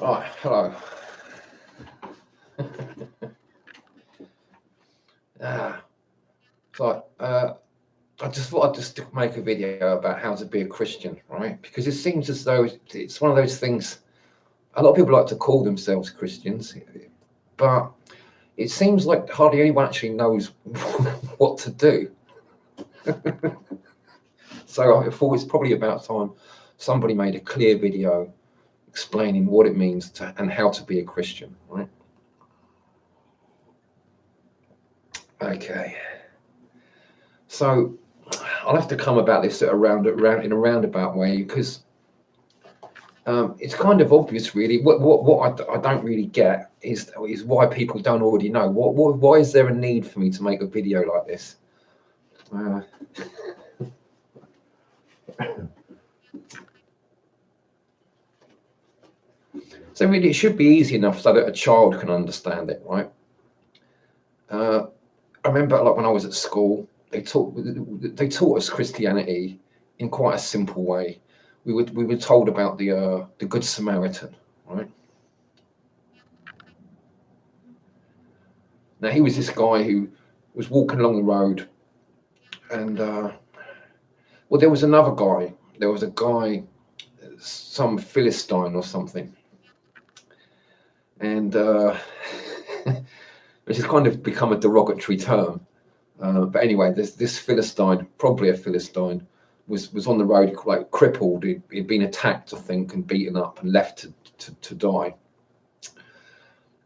Right, hello. So I just thought I'd just make a video about how to be a Christian, right? Because it seems as though it's one of those things. A lot of people like to call themselves Christians, but it seems like hardly anyone actually knows what to do. So I thought it's probably about time somebody made a clear video explaining what it means to and how to be a Christian, right? Okay. So I'll have to come about this in a roundabout way because it's kind of obvious, really. What I don't really get is why people don't already know. Why is there a need for me to make a video like this? So really, it should be easy enough so that a child can understand it, right? I remember, like when I was at school, they taught us Christianity in quite a simple way. We were told about the Good Samaritan, right? Now he was this guy who was walking along the road, and well, there was another guy. There was a guy, some Philistine or something, and which has kind of become a derogatory term. But anyway, this Philistine, probably a Philistine, was on the road, like crippled. He'd been attacked, I think, and beaten up and left to die.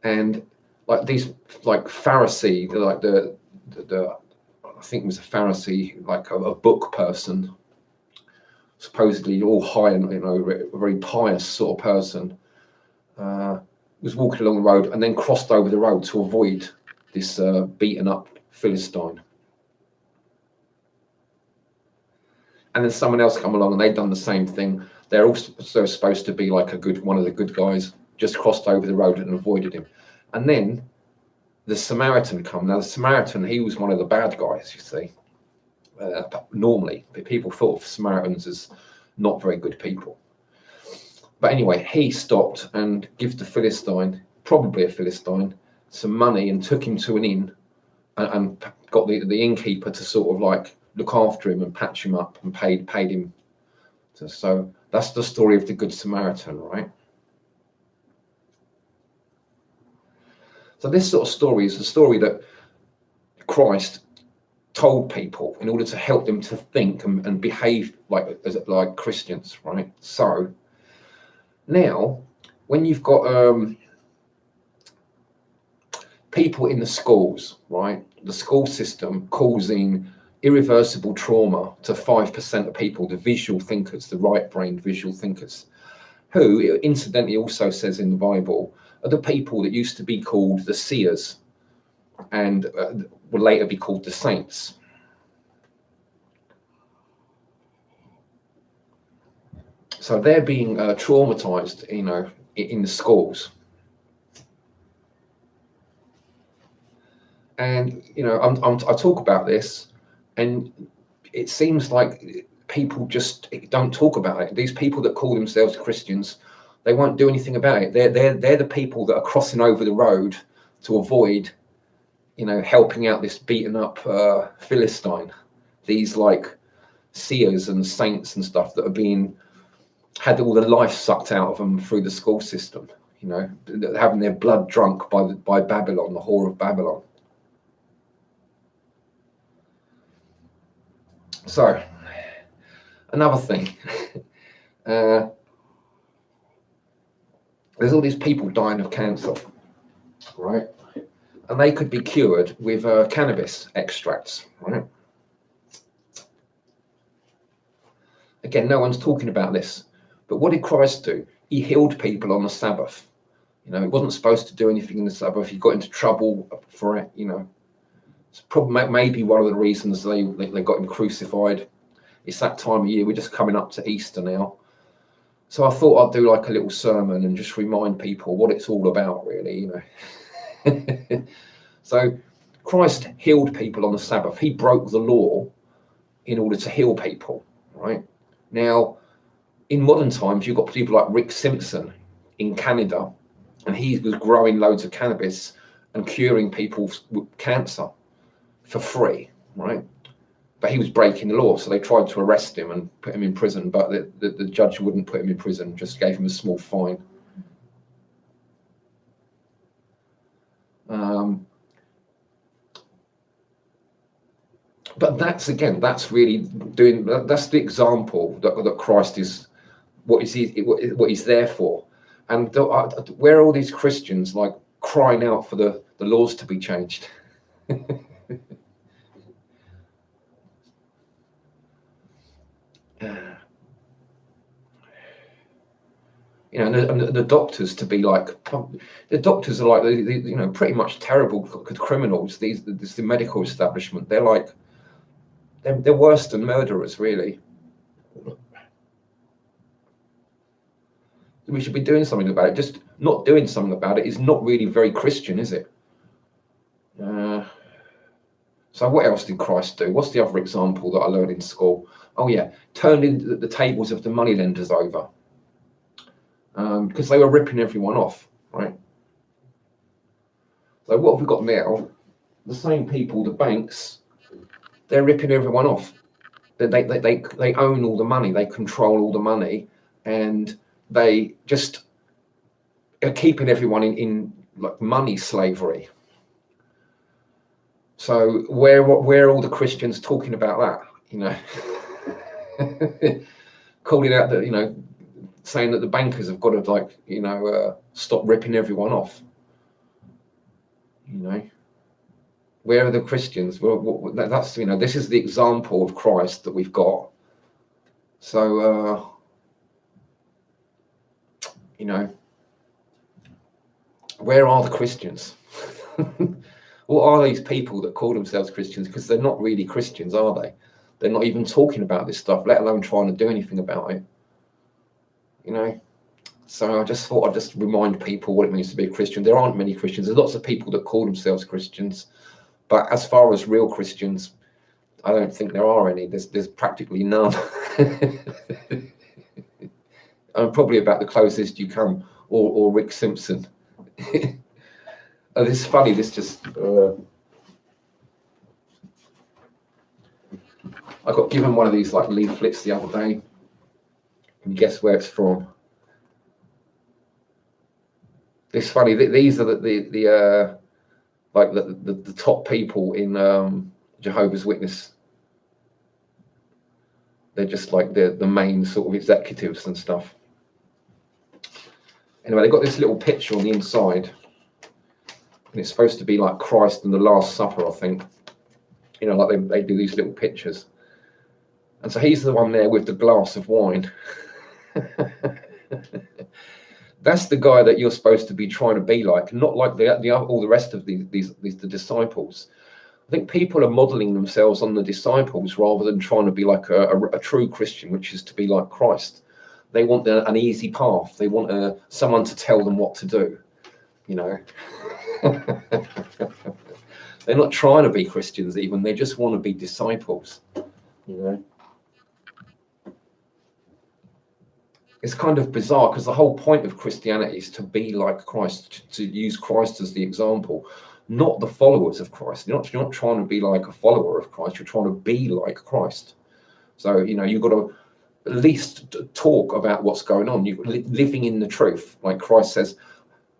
And like these, like Pharisee, like the I think it was a Pharisee, like a book person, supposedly all high and a very pious sort of person, was walking along the road and then crossed over the road to avoid this beaten up Philistine. And then someone else come along and they'd done the same thing. They're also supposed to be like one of the good guys, just crossed over the road and avoided him. And then the Samaritan come. Now the Samaritan, he was one of the bad guys, you see. Normally, people thought of Samaritans as not very good people. But anyway, he stopped and gave the Philistine, probably a Philistine, some money and took him to an inn and got the innkeeper to sort of like look after him and patch him up and paid him. So that's the story of the Good Samaritan, right? So this sort of story is the story that Christ told people in order to help them to think and behave like Christians, right? So now, when you've got people in the schools, right, the school system causing irreversible trauma to 5% of people, the visual thinkers, the right-brained visual thinkers, who incidentally also says in the Bible are the people that used to be called the seers and will later be called the saints. So they're being traumatized, in the schools. And I talk about this, and it seems like people just don't talk about it. These people that call themselves Christians, they won't do anything about it. They're the people that are crossing over the road to avoid, helping out this beaten up Philistine. These like seers and saints and stuff that are had all the life sucked out of them through the school system. Having their blood drunk by Babylon, the whore of Babylon. So, another thing, there's all these people dying of cancer, right? And they could be cured with cannabis extracts, right? Again, no one's talking about this. But what did Christ do? He healed people on the Sabbath. He wasn't supposed to do anything in the Sabbath. He got into trouble for it, It's probably maybe one of the reasons they got him crucified. It's that time of year. We're just coming up to Easter now. So I thought I'd do like a little sermon and just remind people what it's all about, really, So Christ healed people on the Sabbath. He broke the law in order to heal people, right? Now, in modern times, you've got people like Rick Simpson. in Canada, and he was growing loads of cannabis and curing people with cancer for free, right? But he was breaking the law, so they tried to arrest him and put him in prison, but the judge wouldn't put him in prison, just gave him a small fine. But that's really that's the example that Christ is, what he's there for. And where are all these Christians like crying out for the laws to be changed? You know, and the doctors to be like, the doctors are like, you know, pretty much terrible criminals. The medical establishment, they're like, they're worse than murderers, really. We should be doing something about it. Just not doing something about it is not really very Christian, is it? So what else did Christ do? What's the other example that I learned in school? Oh yeah, turning the tables of the moneylenders over. Because they were ripping everyone off, right? So what have we got now? The same people, the banks, they're ripping everyone off. They own all the money, they control all the money, and they just are keeping everyone in like money slavery. So where are all the Christians talking about that? You know, calling out that, you know, saying that the bankers have got to, like, you know, stop ripping everyone off. You know, where are the Christians? Well, that's, you know, this is the example of Christ that we've got. So, you know, where are the Christians? What are these people that call themselves Christians? Because they're not really Christians, are they? They're not even talking about this stuff, let alone trying to do anything about it. You know, so I just thought I'd just remind people what it means to be a Christian. There aren't many Christians. There's lots of people that call themselves Christians, but as far as real Christians, I don't think there are any. There's practically none. I'm probably about the closest you come, or Rick Simpson. Oh, this is funny. This just I got given one of these like leaflets the other day. Can you guess where it's from? It's funny. These are the like the top people in Jehovah's Witness. They're just like the main sort of executives and stuff. Anyway, they got this little picture on the inside, and it's supposed to be like Christ and the Last Supper, I think. You know, like they do these little pictures. And so he's the one there with the glass of wine. That's the guy that you're supposed to be trying to be like, not like all the rest of the disciples. I think people are modeling themselves on the disciples rather than trying to be like a true Christian, which is to be like Christ. They want an easy path. They want someone to tell them what to do, you know. They're not trying to be Christians even. They just want to be disciples, you know. It's kind of bizarre because the whole point of Christianity is to be like Christ, to use Christ as the example, not the followers of Christ. You're not trying to be like a follower of Christ. You're trying to be like Christ. So, you know, you've got to at least talk about what's going on. You're living in the truth. Like Christ says,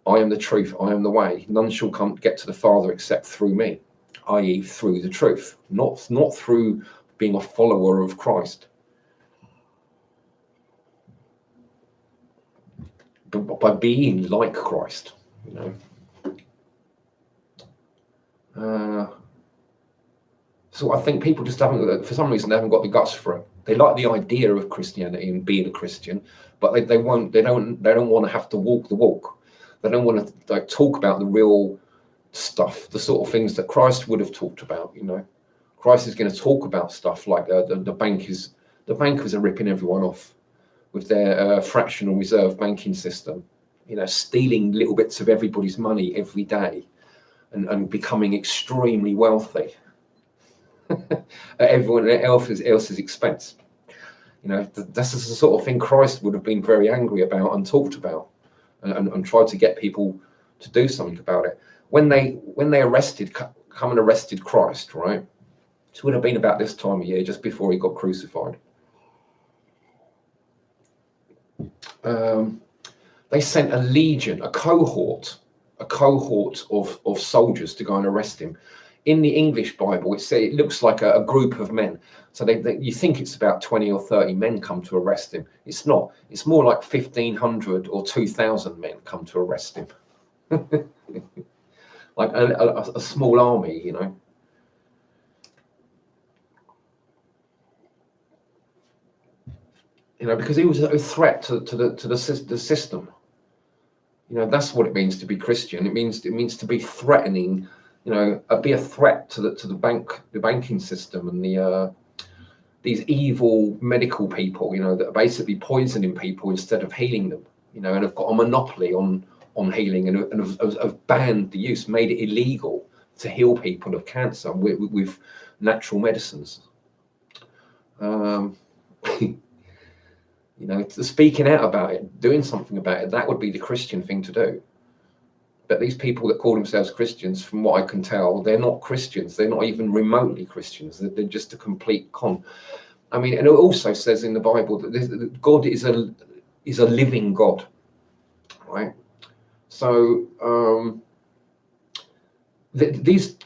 I am the truth, I am the way. None shall get to the Father except through me, i.e. through the truth, not through being a follower of Christ. But by being like Christ, you know. So I think people just haven't, for some reason, they haven't got the guts for it. They like the idea of Christianity and being a Christian, but they don't want to have to walk the walk. They don't want to like talk about the real stuff, the sort of things that Christ would have talked about. You know, Christ is going to talk about stuff like the bankers are ripping everyone off with their fractional reserve banking system. You know, stealing little bits of everybody's money every day, and becoming extremely wealthy at everyone else's expense. You know, that's the sort of thing Christ would have been very angry about and talked about. and tried to get people to do something about it. When they come and arrested Christ, right? It would have been about this time of year, just before he got crucified. They sent a legion, a cohort of soldiers to go and arrest him. In the English Bible, it looks like a group of men. So you think it's about 20 or 30 men come to arrest him. It's not. It's more like 1,500 or 2,000 men come to arrest him. Like a small army, you know. You know, because he was a threat to the system. You know, that's what it means to be Christian. It means to be threatening. You know, be a threat to the banking system and these evil medical people. You know, that are basically poisoning people instead of healing them. You know, and have got a monopoly on healing and have banned the use, made it illegal to heal people of cancer with natural medicines. You know, speaking out about it, doing something about it, that would be the Christian thing to do. But these people that call themselves Christians, from what I can tell, they're not Christians. They're not even remotely Christians. They're just a complete con. I mean, and it also says in the Bible that God is a living God, right? So these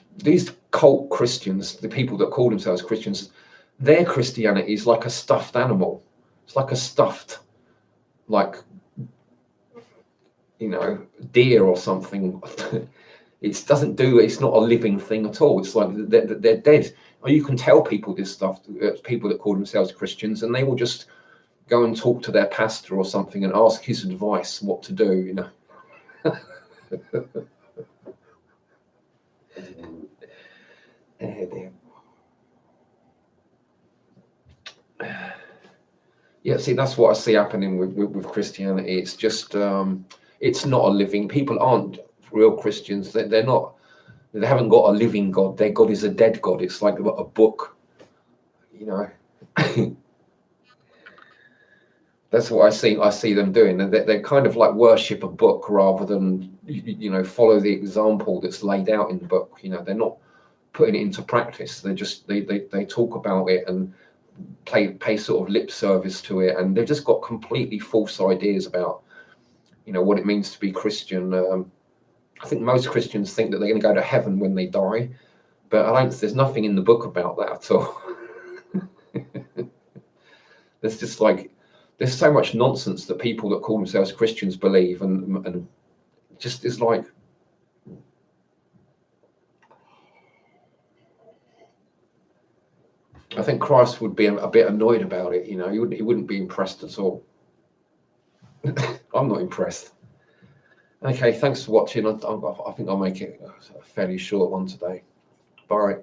cult Christians, the people that call themselves Christians, their Christianity is like a stuffed animal. It's like a stuffed, like, you know, deer or something. It's not a living thing at all. It's like they're dead. Or you can tell people this stuff, people that call themselves Christians, and they will just go and talk to their pastor or something and ask his advice what to do, you know. Yeah, see, that's what I see happening with Christianity. It's just, it's not a living. People aren't real Christians. They're not. They haven't got a living God. Their God is a dead God. It's like a book, you know. That's what I see them doing. They kind of like worship a book rather than, you know, follow the example that's laid out in the book. You know, they're not putting it into practice. They talk about it and pay sort of lip service to it, and they've just got completely false ideas about, you know, what it means to be Christian. I think most Christians think that they're going to go to heaven when they die, but there's nothing in the book about that at all. There's so much nonsense that people that call themselves Christians believe, and just is like, I think Christ would be a bit annoyed about it. You know, he wouldn't be impressed at all. I'm not impressed. Okay, thanks for watching. I think I'll make it a fairly short one today. Bye.